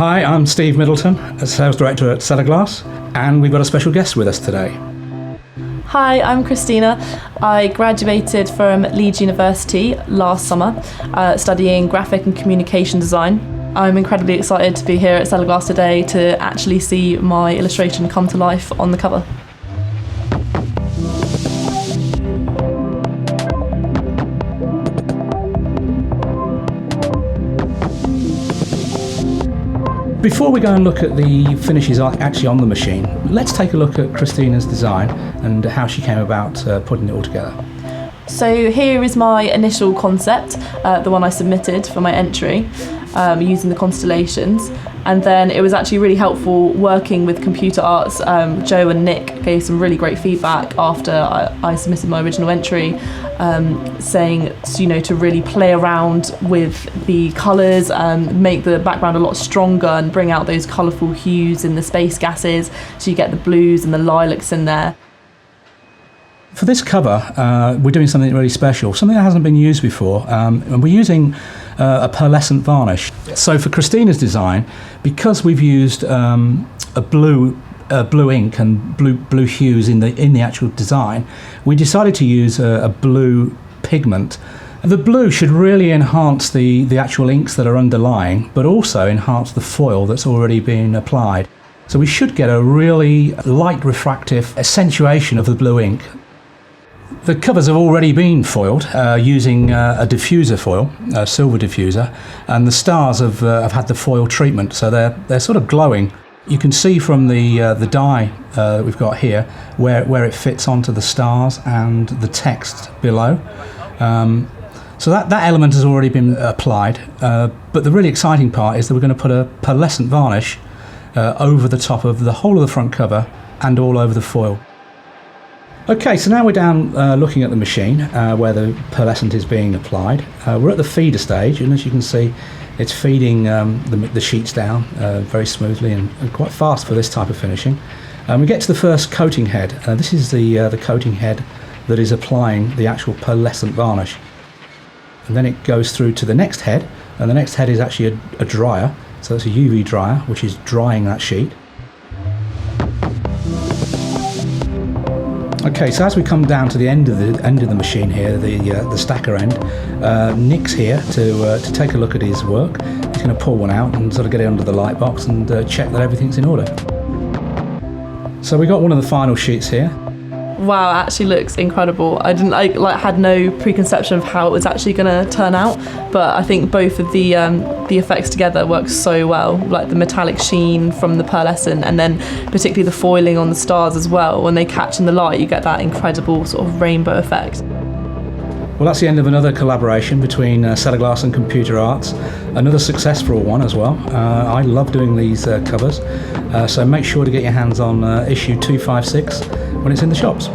Hi, I'm Steve Middleton, a Sales Director at Celloglas, and we've got a special guest with us today. Hi, I'm Christina. I graduated from Leeds University last summer, studying graphic and communication design. I'm incredibly excited to be here at Celloglas today to actually see my illustration come to life on the cover. Before we go and look at the finishes actually on the machine, let's take a look at Christina's design and how she came about putting it all together. So here is my initial concept, the one I submitted for my entry, using the constellations. And then it was actually really helpful working with computer arts. Joe and Nick gave some really great feedback after I submitted my original entry, saying to really play around with the colours, make the background a lot stronger and bring out those colourful hues in the space gases, so you get the blues and the lilacs in there. For this cover, we're doing something really special, something that hasn't been used before, and we're using a pearlescent varnish. So for Christina's design, because we've used a blue ink and blue hues in the actual design, we decided to use a blue pigment. The blue should really enhance the actual inks that are underlying, but also enhance the foil that's already been applied. So we should get a really light refractive accentuation of the blue ink. The covers have already been foiled using a diffuser foil, a silver diffuser, and the stars have had the foil treatment, so they're sort of glowing. You can see from the die we've got here where it fits onto the stars and the text below. So that element has already been applied, but the really exciting part is that we're going to put a pearlescent varnish over the top of the whole of the front cover and all over the foil. Okay, so now we're down looking at the machine where the pearlescent is being applied. We're at the feeder stage, and as you can see, it's feeding the sheets down very smoothly and quite fast for this type of finishing. We get to the first coating head. This is the coating head that is applying the actual pearlescent varnish. And then it goes through to the next head, and the next head is actually a dryer. So it's a UV dryer, which is drying that sheet. Okay, so as we come down to the end of the machine here, the stacker end, Nick's here to take a look at his work. He's going to pull one out and sort of get it under the light box and check that everything's in order. So we got one of the final sheets here. Wow, it actually looks incredible. I didn't had no preconception of how it was actually going to turn out, but I think both of the effects together work so well. Like the metallic sheen from the pearlescent, and then particularly the foiling on the stars as well. When they catch in the light, you get that incredible sort of rainbow effect. Well, that's the end of another collaboration between Celloglas and Computer Arts. Another successful one as well. I love doing these covers, so make sure to get your hands on issue 256 when it's in the shops.